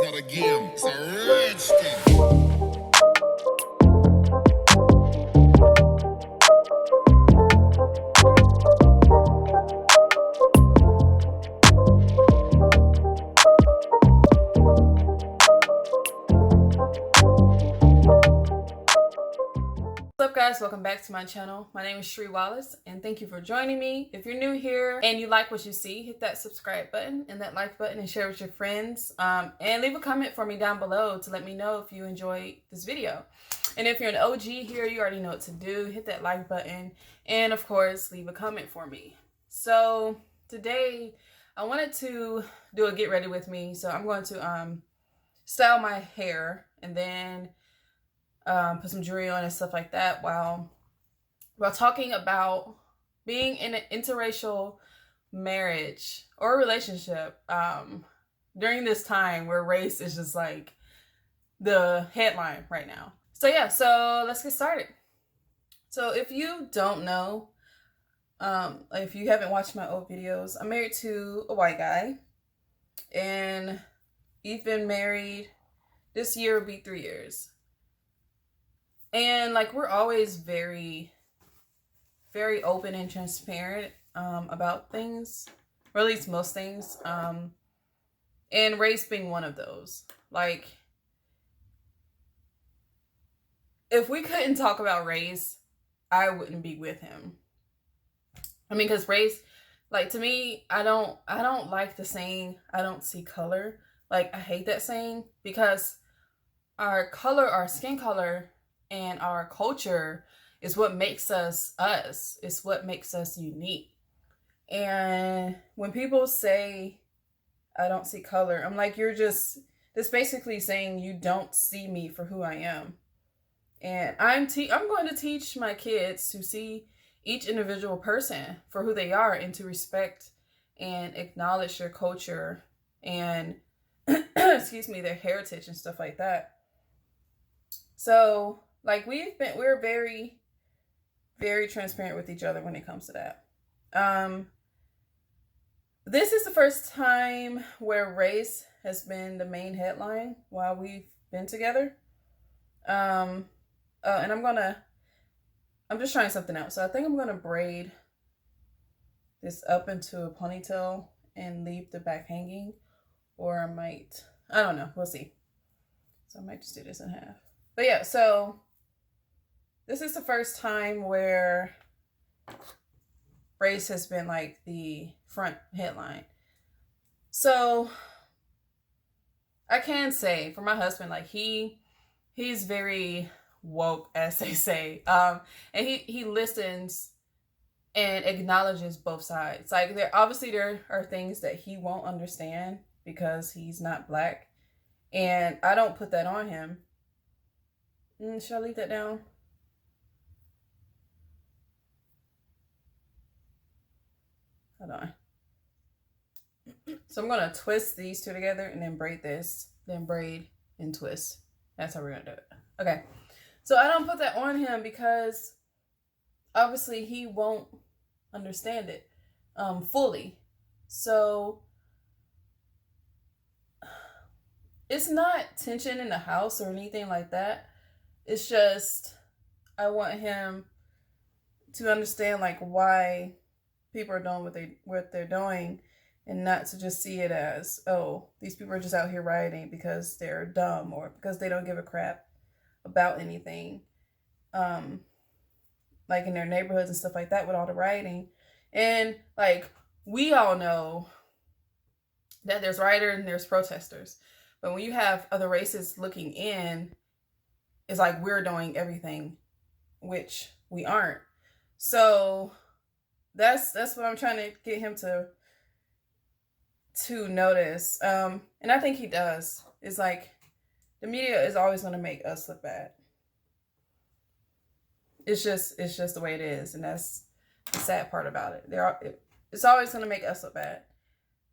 not a game, it's a rich thing. What's up, guys? Welcome back to my channel. My name is Shree Wallace and thank you for joining me. If you're new here and you like what you see, hit that subscribe button and that like button and share with your friends, and leave a comment for me down below to let me know if you enjoyed this video. And if you're an OG here, you already know what to do. Hit that like button and of course leave a comment for me. So today I wanted to do a get ready with me. So I'm going to style my hair and then put some jewelry on and stuff like that while talking about being in an interracial marriage or relationship during this time where race is just like the headline right now. So yeah, so let's get started. So if you don't know, if you haven't watched my old videos, I'm married to a white guy and we've been married, this year will be 3 years. And like, we're always very, very open and transparent about things, or at least most things. And race being one of those. Like, if we couldn't talk about race, I wouldn't be with him. I mean, because race, like, to me, I don't like the saying, I don't see color. Like, I hate that saying because our color, our skin color, and our culture is what makes us us. It's what makes us unique. And when people say, I don't see color, I'm like, that's basically saying you don't see me for who I am. And I'm going to teach my kids to see each individual person for who they are and to respect and acknowledge their culture and, excuse me, their heritage and stuff like that. So, like, we're very, very transparent with each other when it comes to that. This is the first time where race has been the main headline while we've been together. And I'm just trying something out. So I think I'm gonna braid this up into a ponytail and leave the back hanging, or I don't know, we'll see. So I might just do this in half. But yeah, so this is the first time where race has been like the front headline. So I can say for my husband, like he's very woke, as they say. And he listens and acknowledges both sides. Like, there are things that he won't understand because he's not Black. And I don't put that on him. Should I leave that down? Hold on. So I'm going to twist these two together and then braid this, then braid and twist. That's how we're going to do it. Okay. So I don't put that on him because obviously he won't understand it fully. So it's not tension in the house or anything like that. It's just, I want him to understand like why people are doing what they're doing, and not to just see it as, oh, these people are just out here rioting because they're dumb or because they don't give a crap about anything, like in their neighborhoods and stuff like that with all the rioting. And like, we all know that there's rioters and there's protesters, but when you have other races looking in, it's like we're doing everything, which we aren't. So that's what I'm trying to get him to notice. And I think he does. It's like, the media is always going to make us look bad. It's just the way it is, and that's the sad part about it. It's always going to make us look bad.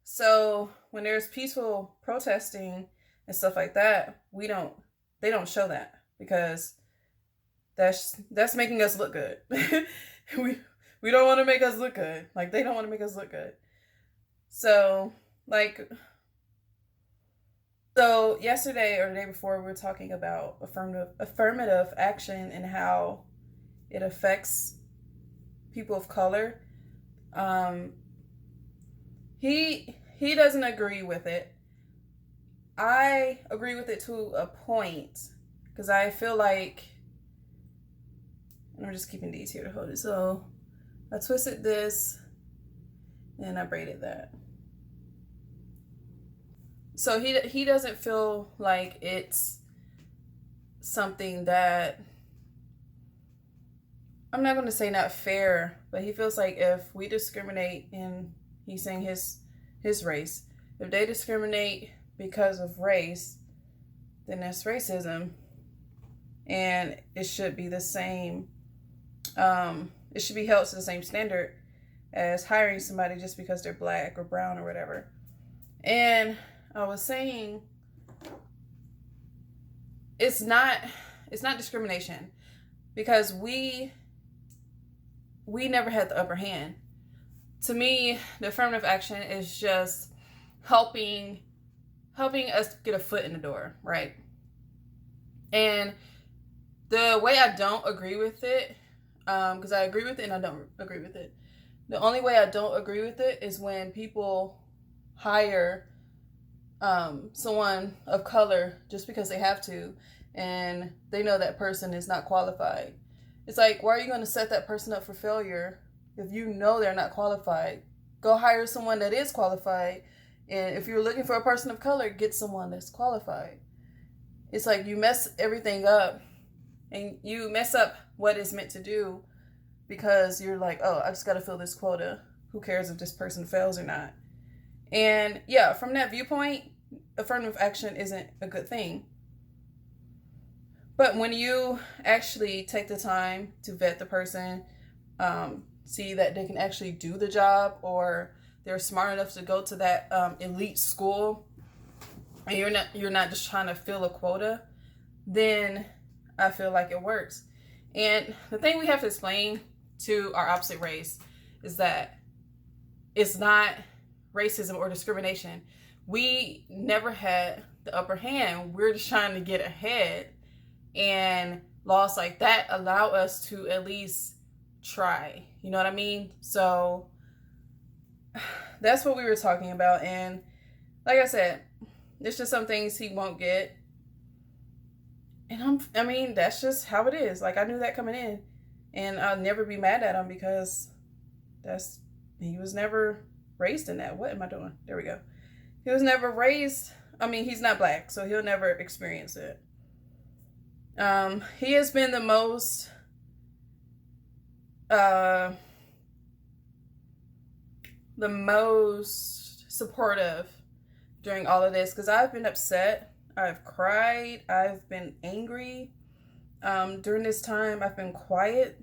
So when there's peaceful protesting and stuff like that, they don't show that because that's making us look good. We don't want to make us look good. Like, they don't want to make us look good. So, like, So yesterday or the day before, we were talking about affirmative action and how it affects people of color. Um, he doesn't agree with it. I agree with it to a point because I feel like, and I'm just keeping these here to hold it. So I twisted this and I braided that. So he doesn't feel like it's something that, I'm not going to say not fair, but he feels like if we discriminate, and he's saying his race, if they discriminate because of race, then that's racism, and it should be the same. It should be held to the same standard as hiring somebody just because they're black or brown or whatever. And I was saying it's not discrimination because we never had the upper hand. To me, the affirmative action is just helping us get a foot in the door, right? And the way I don't agree with it, because I agree with it and I don't agree with it. The only way I don't agree with it is when people hire someone of color just because they have to, and they know that person is not qualified. It's like, why are you going to set that person up for failure if you know they're not qualified? Go hire someone that is qualified. And if you're looking for a person of color, get someone that's qualified. It's like you mess everything up, and you mess up what it's meant to do because you're like, oh, I just got to fill this quota. Who cares if this person fails or not? And yeah, from that viewpoint, affirmative action isn't a good thing. But when you actually take the time to vet the person, see that they can actually do the job, or they're smart enough to go to that elite school, and you're not just trying to fill a quota, then I feel like it works. And the thing we have to explain to our opposite race is that it's not racism or discrimination. We never had the upper hand. We're just trying to get ahead, and laws like that allow us to at least try. You know what I mean? So that's what we were talking about. And like I said, there's just some things he won't get. And I mean, that's just how it is. Like, I knew that coming in, and I'll never be mad at him because he was never raised in that. What am I doing? There we go. He was never raised. I mean, he's not black, so he'll never experience it. He has been the most supportive during all of this, because I've been upset, I've cried, I've been angry. During this time, I've been quiet,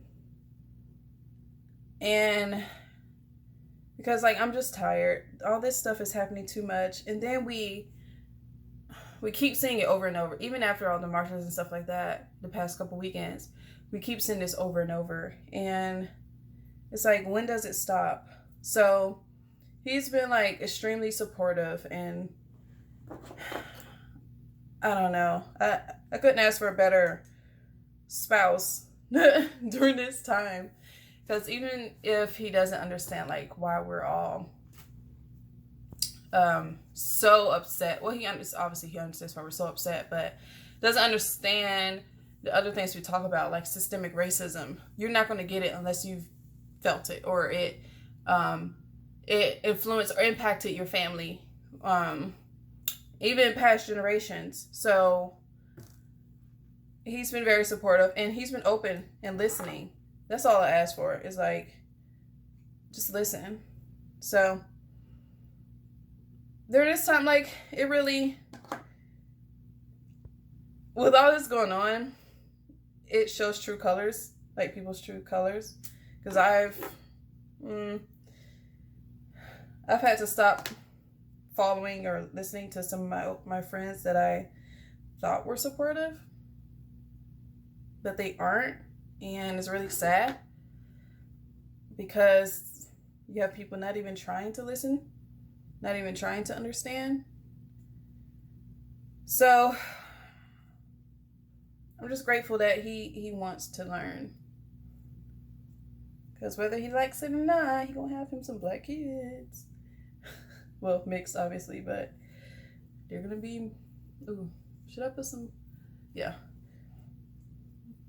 and because, like, I'm just tired. All this stuff is happening too much, and then we keep seeing it over and over. Even after all the marches and stuff like that, the past couple weekends, we keep seeing this over and over, and it's like, when does it stop? So he's been, like, extremely supportive, and I don't know. I couldn't ask for a better spouse during this time, because even if he doesn't understand, like, why we're all so upset, well, obviously he understands why we're so upset, but doesn't understand the other things we talk about, like systemic racism. You're not going to get it unless you've felt it, or it influenced or impacted your family, even past generations. So he's been very supportive, and he's been open and listening. That's all I ask for, is like, just listen. So during this time, like, it really, with all this going on, it shows true colors, like people's true colors. Because I've had to stop following or listening to some of my friends that I thought were supportive, but they aren't. And it's really sad, because you have people not even trying to listen, not even trying to understand. So I'm just grateful that he wants to learn. Because whether he likes it or not, he gonna have him some black kids. Well, mixed obviously, but they're gonna be, ooh, should I put some, yeah.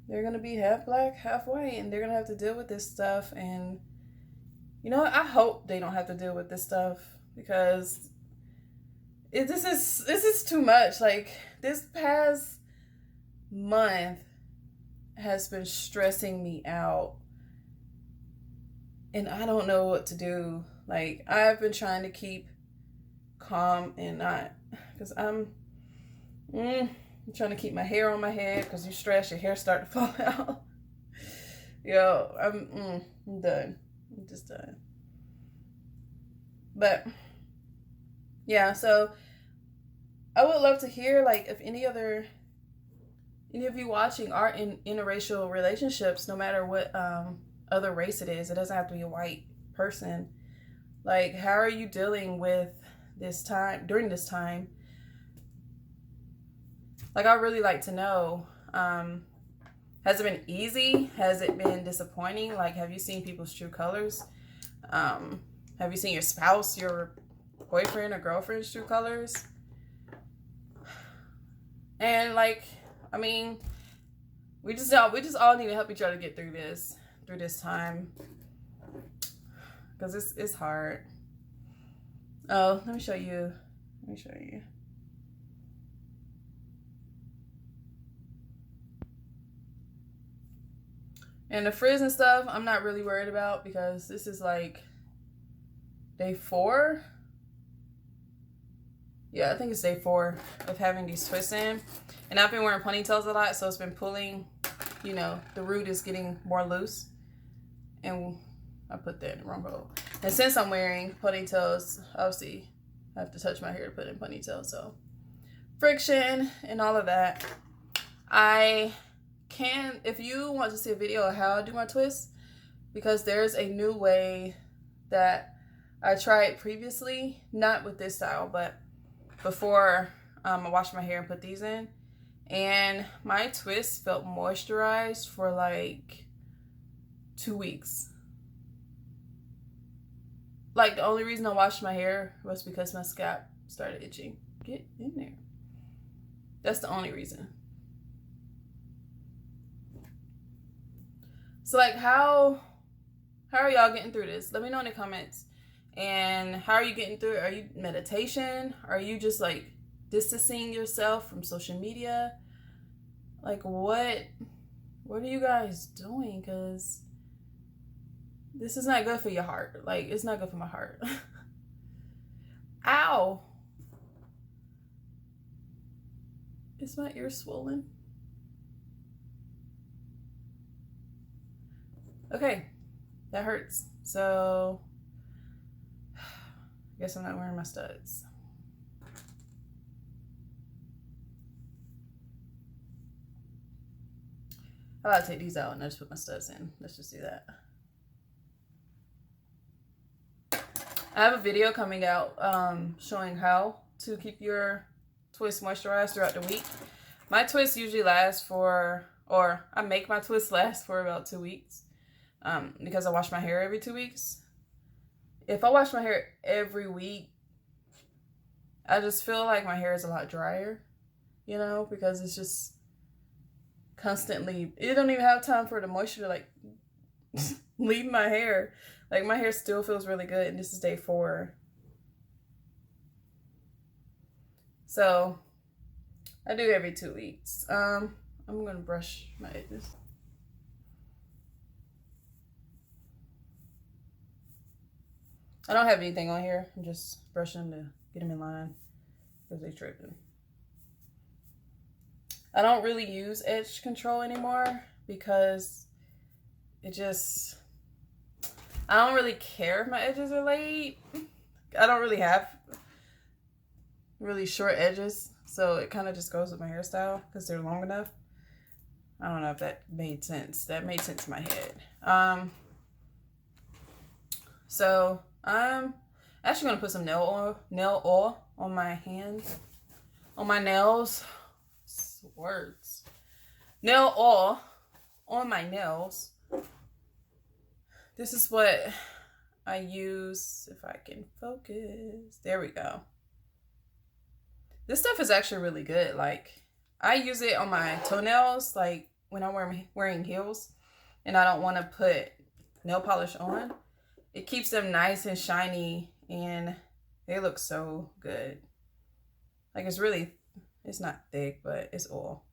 They're gonna be half black, half white, and they're gonna have to deal with this stuff. And you know what? I hope they don't have to deal with this stuff, because this is too much. Like, this past month has been stressing me out, and I don't know what to do. Like, I've been trying to keep calm and not, because I'm trying to keep my hair on my head, because you stress, your hair start to fall out. Yo, I'm done. I'm just done. But yeah, so I would love to hear, like, if any of you watching are in interracial relationships, no matter what other race it is. It doesn't have to be a white person. Like, how are you dealing with this time, during this time? Like, I really like to know. Has it been easy? Has it been disappointing? Like, have you seen people's true colors? Have you seen your spouse, your boyfriend or girlfriend's true colors? And, like, I mean, we just all need to help each other get through this time, because it's hard. Oh, let me show you. And the frizz and stuff, I'm not really worried about, because this is like day 4. Yeah, I think it's day 4 of having these twists in. And I've been wearing ponytails a lot, so it's been pulling, you know, the root is getting more loose. And I put that in the wrong hole. And since I'm wearing ponytails, obviously I have to touch my hair to put in ponytails. So friction and all of that. I can, if you want to see a video of how I do my twists, because there's a new way that I tried previously, not with this style, but before I washed my hair and put these in, and my twists felt moisturized for like 2 weeks. Like, the only reason I washed my hair was because my scalp started itching. Get in there. That's the only reason. So, like, how are y'all getting through this? Let me know in the comments. And how are you getting through it? Are you meditation? Are you just, like, distancing yourself from social media? Like, what are you guys doing? Because this is not good for your heart. Like, it's not good for my heart. Ow. Is my ear swollen? Okay, that hurts. So, I guess I'm not wearing my studs. How about I take these out and I just put my studs in? Let's just do that. I have a video coming out showing how to keep your twist moisturized throughout the week. My twists usually last for, or I make my twists last for about 2 weeks. Because I wash my hair every 2 weeks. If I wash my hair every week, I just feel like my hair is a lot drier, you know, because it's just constantly, it don't even have time for the moisture to, like, leave my hair. Like, my hair still feels really good, and this is day 4. So I do every 2 weeks. I'm gonna brush my edges. I don't have anything on here. I'm just brushing to get them in line because they tripping. I don't really use edge control anymore because it just, I don't really care if my edges are laid. I don't really have really short edges, so it kind of just goes with my hairstyle because they're long enough. I don't know if that made sense. That made sense in my head. So I'm actually gonna put some nail oil on my hands. on my nails. Words. Nail oil on my nails. This is what I use, if I can focus. There we go. This stuff is actually really good. Like, I use it on my toenails, like when I'm wearing heels and I don't want to put nail polish on. It keeps them nice and shiny and they look so good. Like, it's not thick, but it's oil.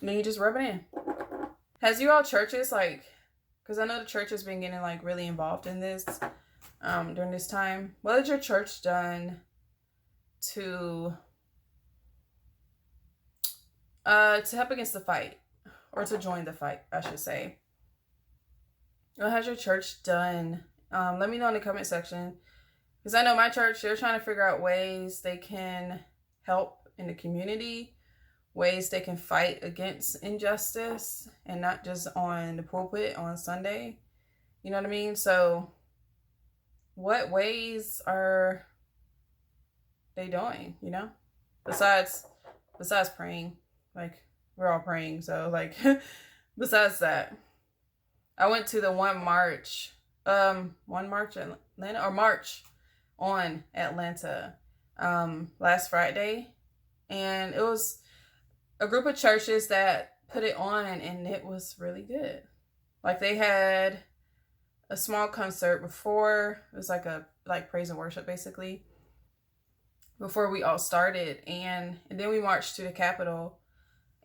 And then you just rub it in. Has you all churches, like, because I know the church has been getting like really involved in this during this time. What has your church done to help against the fight, or to join the fight, I should say? What has your church done? Let me know in the comment section, because I know my church, they're trying to figure out ways they can help in the community, ways they can fight against injustice, and not just on the pulpit on Sunday. You know what I mean? So what ways are they doing, you know? Besides praying. Like, we're all praying, so like besides that, I went to the March on Atlanta last Friday, and it was a group of churches that put it on, and it was really good. Like, they had a small concert before. It was like praise and worship, basically, before we all started, and then we marched to the Capitol.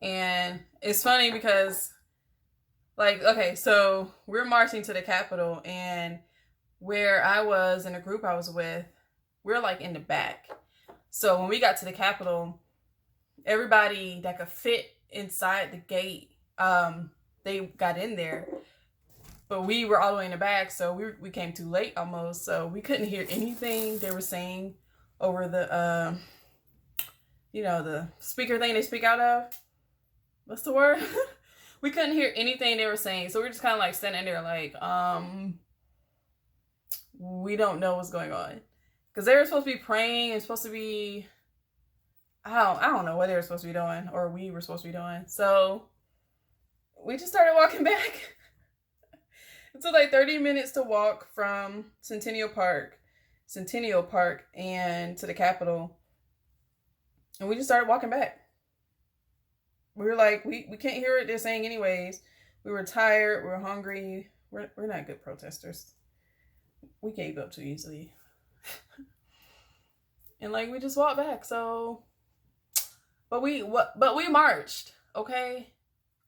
And it's funny because, like, okay, so we're marching to the Capitol, and where I was in the group I was with, we're like in the back. So when we got to the Capitol, everybody that could fit inside the gate, they got in there, but we were all the way in the back, so we came too late almost, so we couldn't hear anything they were saying over the the speaker thing they speak out of. What's the word? We couldn't hear anything they were saying, so we're just kind of like standing there like, we don't know what's going on, because they were supposed to be praying and supposed to be, I don't know what they were supposed to be doing, or we were supposed to be doing. So we just started walking back. It took like 30 minutes to walk from Centennial Park and to the Capitol. And we just started walking back. We were like, we can't hear what they're saying anyways. We were tired, we were hungry. We're not good protesters. We gave up too easily. And like, we just walked back. So But we marched, okay?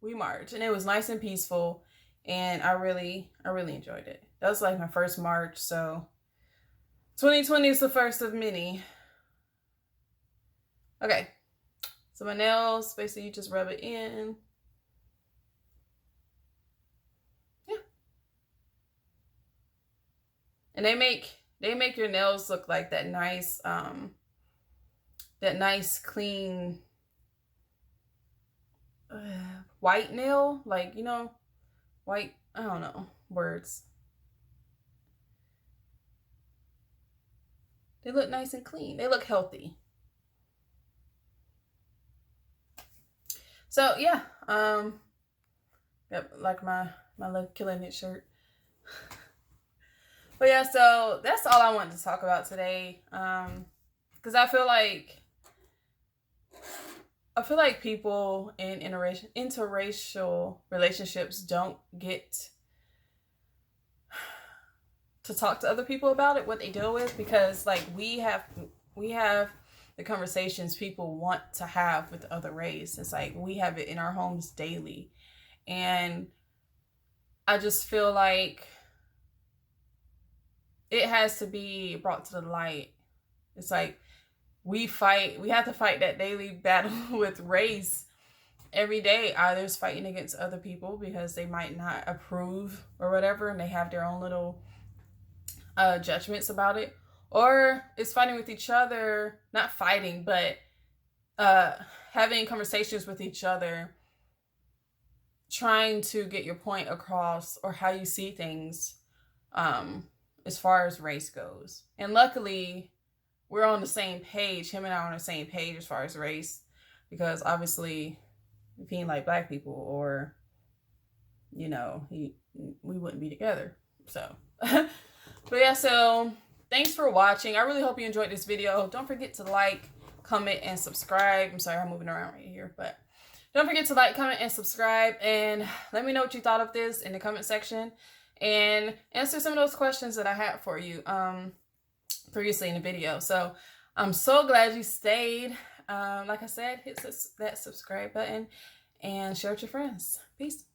We marched, and it was nice and peaceful, and I really enjoyed it. That was like my first march, so 2020 is the first of many. Okay, so my nails, basically you just rub it in. Yeah. And they make your nails look like that nice clean white nail, like, you know, white, I don't know words. They look nice and clean. They look healthy. So yeah, yep, like my little Killing It shirt. But yeah, so that's all I wanted to talk about today. Because I feel like people in interracial relationships don't get to talk to other people about it, what they deal with, because like we have the conversations people want to have with the other race. It's like we have it in our homes daily, and I just feel like it has to be brought to the light. It's like we have to fight that daily battle with race every day. Either it's fighting against other people because they might not approve or whatever, and they have their own little judgments about it, or it's fighting with each other, not fighting, but having conversations with each other, trying to get your point across or how you see things as far as race goes. And luckily, we're on the same page. Him and I are on the same page as far as race, because obviously, if he ain't like black people, or you know, we wouldn't be together. So, but yeah. So thanks for watching. I really hope you enjoyed this video. Don't forget to like, comment, and subscribe. I'm sorry, I'm moving around right here, but don't forget to like, comment, and subscribe, and let me know what you thought of this in the comment section, and answer some of those questions that I had for you previously in the video. So I'm so glad you stayed. Like I said, hit that subscribe button and share with your friends. Peace.